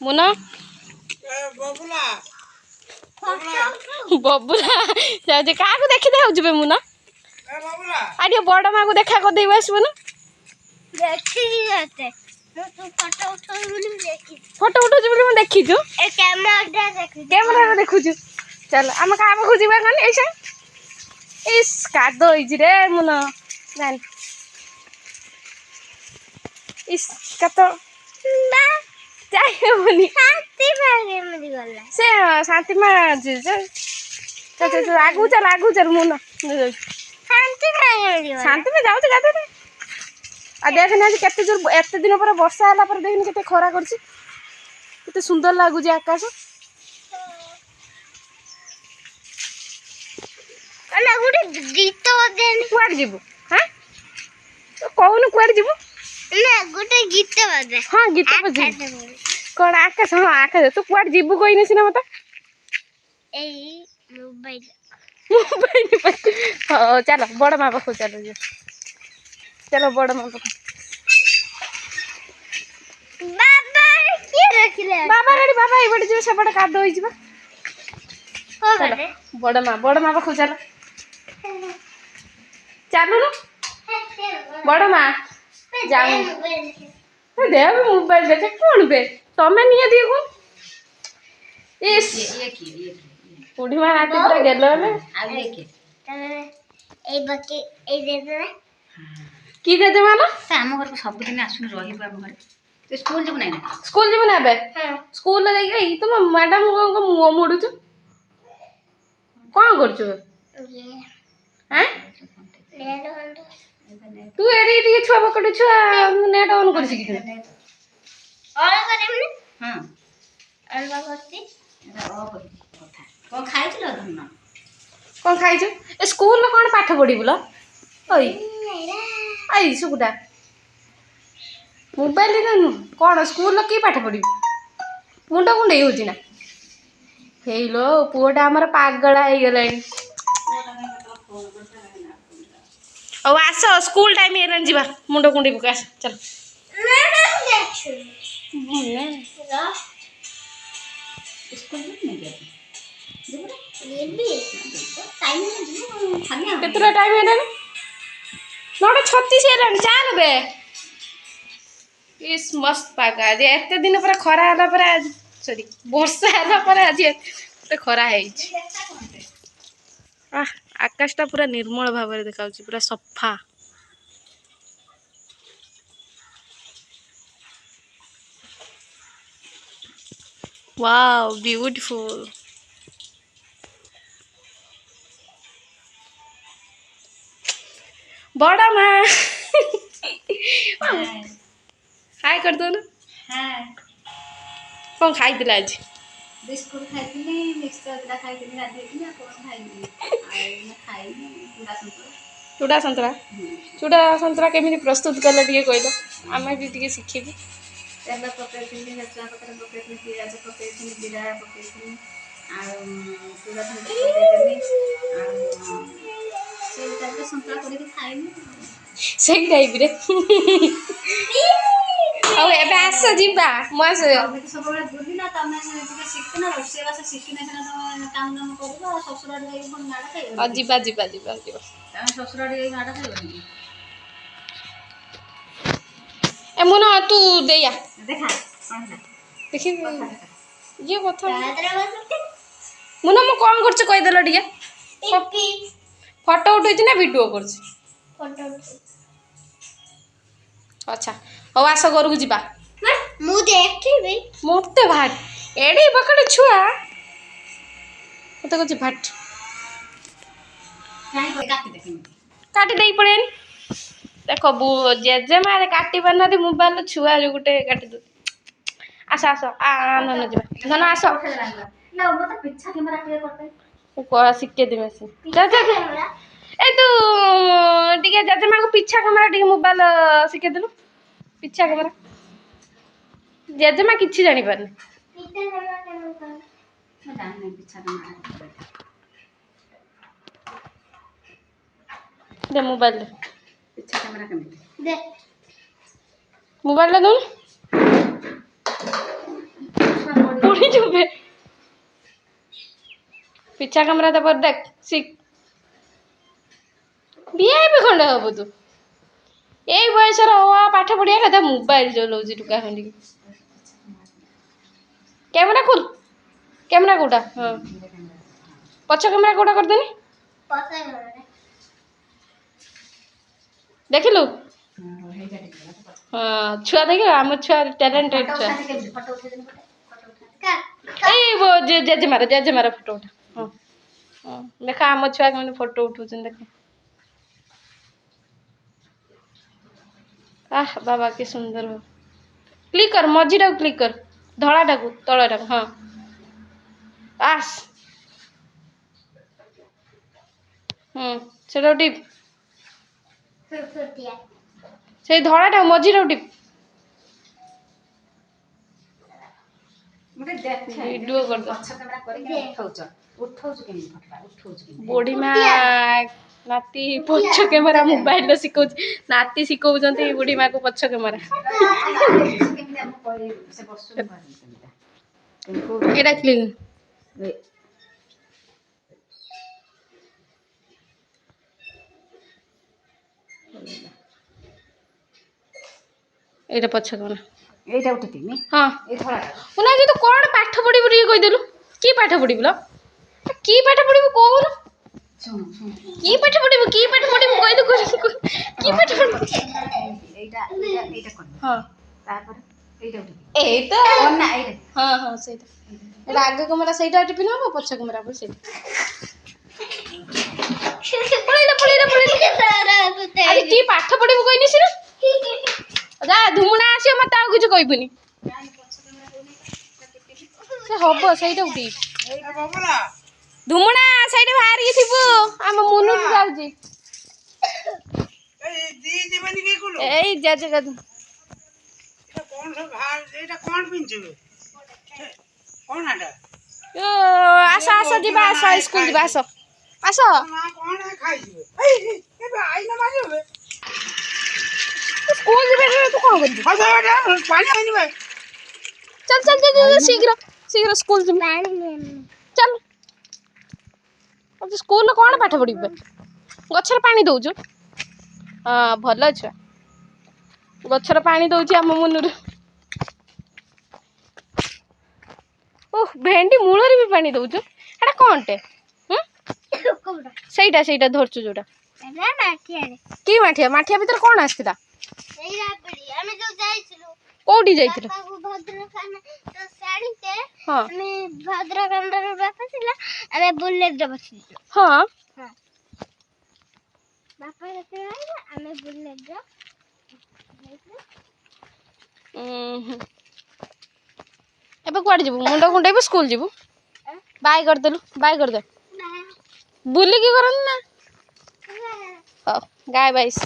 मुना बबुला जाजे काको देखि दे होजबे मुना आडियो बड़ मां को देखा कर देबे आसबो ना देखि जाते तू फोटो उठो बोली देखि फोटो उठो बोली मैं देखि छु ए कैमरा रे देखु छु चल हम का बखु जीवा कन ऐसे इस कादो इज रे मुना जान इस कतो ना चाहिए बोली शांति मांगे मेरी गल्ला से शांति मां जे चल आगु चल मुना शांति मांगे मेरी गल्ला शांति में जाऊ गाते रे आ देख ना केते जोर एते दिन पर वर्षा होला पर देख केते खरा करछि केते सुंदर लागु जे आकाश अला गुटे गीत बजेनी कुआड जीवु हां तो कहून कुआड जीवु ना गुटे गीत बजे हां गीत बजे कोन आकाश हां आकाश तू कुआड जीवु कहिने सिना मत ए मोबाइल हां चलो बड़ मां पाखो चलो बड़ मां पाखो बाबा के रखले बाबा ए बड़ जे सबड़ कादो होई जिबा हो गले बड़ मां पाखो चलो चालू न बड़ मां जाऊ दे मोबाइल देखे कौन बे तमे निया दिए को इस बुढ़ी मां हाथी पूरा गेलो ले आ देखे ए बके ए दे दे की दे दे मानो आम घर को सब दिन आसुन रहिबो आम घर तो स्कूल जब नहीं स्कूल जीव ना बे स्कूल ले जाई तुम मैडम को मुंह मोड़ू छु कौन कर छु हैं तू एरी टी छुआ बकड़ छुआ नेट ऑन कर सी कि और करे हमने हां अलवा करती ओ कथा को खाइ छु धन्न कौन खाई छु स्कूल में कौन पाठ पढ़ी बोला ओई आई सुकुटा मोबाइल रे नु कौन स्कूल में की पाठ पढ़ी मुंड कुंडे होची ना हेलो पुओटा हमर पागला हे गेलानी ओ आसो स्कूल टाइम हेलन जीवा मुंड कुंडी बुका चल स्कूल नहीं गया ये भी टाइम खाली केतरा टाइम हेलन 9:36 हेलन चल बे इस मस्त पागा जे एते दिन पर खरा हला पर आज सॉरी वर्षा हला पर आज एते खरा हेई आकाशटा पूरा निर्मल भाव में देखा पूरा सफा वाओ ब्यूटीफुल बड़ा मां हाय कर दो ना हां कौन खाई दिला आज बिस्कुट खाइथिनी मिक्सचर दा खाइथिनी राधेथिनी कोन खाइनी आ मैं खाइनी पूरा संतरा चूड़ा संतरा केमिति प्रस्तुत करले टिके कहलो आमे भी टिके सिखेबी तेल पकेथिनी हेचला पकेथिनी पियाज पकेथिनी जीरा पकेथिनी आ चूड़ा संतरा पकेथिनी आ से ताके संतरा करके खाइनी सही टाइप रे अब एबे आस जीवा मस तमे तो सब बेला बुद्धि ना तमे टिके शिखना रोसे वासे शिखने ना तमे काम नाम करबो ससुरा रे कोन गाडा खाइबो जीवा तमे ससुरा रे गाडा खाइबो ए मुना तू देया देखा कोन ना देखि ये कथा दादरा बसते मुना मो कोन करछ कहि देलो टिके टिपी फोटो उठै छी ना वीडियो करछ फोटो अच्छा हो आस घर को जीवा मु देखिबी मते भाट एडी बकड़ छुआ मते को भाट काई काटी देखिन काटी देई पड़ेनी देखो जेजे मारे काटी बनरी मोबाइल छुआ जो गुटे काटी दो आस आ न जीवा न आस ना वो तो पीछा कैमरा टिके करते को सिक्के दिमे से जा ए तू टिके जेजे मां को पीछा कैमरा टिके मोबाइल सिक्के देलु पीछा कैमरा जेजे मां किछि जानि पारनी पीछे जगह के मैं जान नहीं पीछा कैमरा दे मोबाइल दे पीछा कैमरा दे मोबाइल दे चुप पिछा कैमरा दे देख सीख भी खंड हबु तू यही बयस पाठ पढ़िया कथा मोबाइल चलाऊँ टुका खंडी कैमरा खोल कैमरा कोटा हाँ पछ कैमरा कोटा करदेनी देखिलु हाँ छुआ देख आम छुआ टैलेंटेड छुआ जेजेमार फोटो उठा हाँ हाँ देखा आम छुआ के फोटो उठाऊँ देख आह बाबा के सुंदर हो क्लिक कर मझीटा क्लिक कर धड़ाटा को तलटा हाँ आस से टिप से धड़ाटा मझीटा टिप वीडियो कर बुढ़ी माँ नाती पछ कैमेरा मोबाइल शिखौ नाती शिखौ बुढ़ी माँ को पछ कैमेरा एटा क्लिक एटा पछ कैमेरा এইটা উঠেতিনি हाँ এই ধরা उना जी तो कौन पाठ पढ़िबु टी कहि देलु की पाठ पढ़िबु ल की पाठ पढ़िबु कोन শুন শুন की पाठ पढ़िबु कहि दे की पाठ पढ़िबु এইটা এইটা কোন हां তারপরে এইটা উঠেতি ए तो কোন না এইটা हां हां सेटा एटा आगे कैमरा सेटा टिपिन हो पछ कैमरा पर सेटा पळेला अरे की पाठ पढ़िबु कहिनी सिर जा धुमुना आसी मत आ किछ कहिबुनी से हबो सेटा उठी এইটা বাবলা धुमुना साइड बाहर की थिबो हम मुनु जाउजी এই দি দিবেনি কি গুলো এই যা যা এটা কোন সব ভার এটা কোন পিনছবে কোন আটা ओ आसा आसा दिबा आसा स्कूल दिबा आसा आसा না কোন খাইছিবে এই এবে আইনা মারিবে स्कूल दिबे तू कोन करबी আচ্ছা এটা পানি আনিবে चल चल चल शीघ्र शीघ्र स्कूल चल अब स्कूल कौन पाठ पढ़िबे गछर पानी दउछु हां भलो छ गछर पानी दउछि हम मुनुर ओह भेंडी मूलर भी पानी दउछु एटा कोनटे सेटा सेटा धरछु जोटा की माठिया माठिया भीतर कोन आस्तिला कोठी जाइथिलो हां बुलेट बसी हां बापा बुलेट एबे कुआडे जीवु मुंडा कुंडाइबो स्कूल जीवु बाय कर देलु बाय कर दे बुली की करन ना गाय बाइस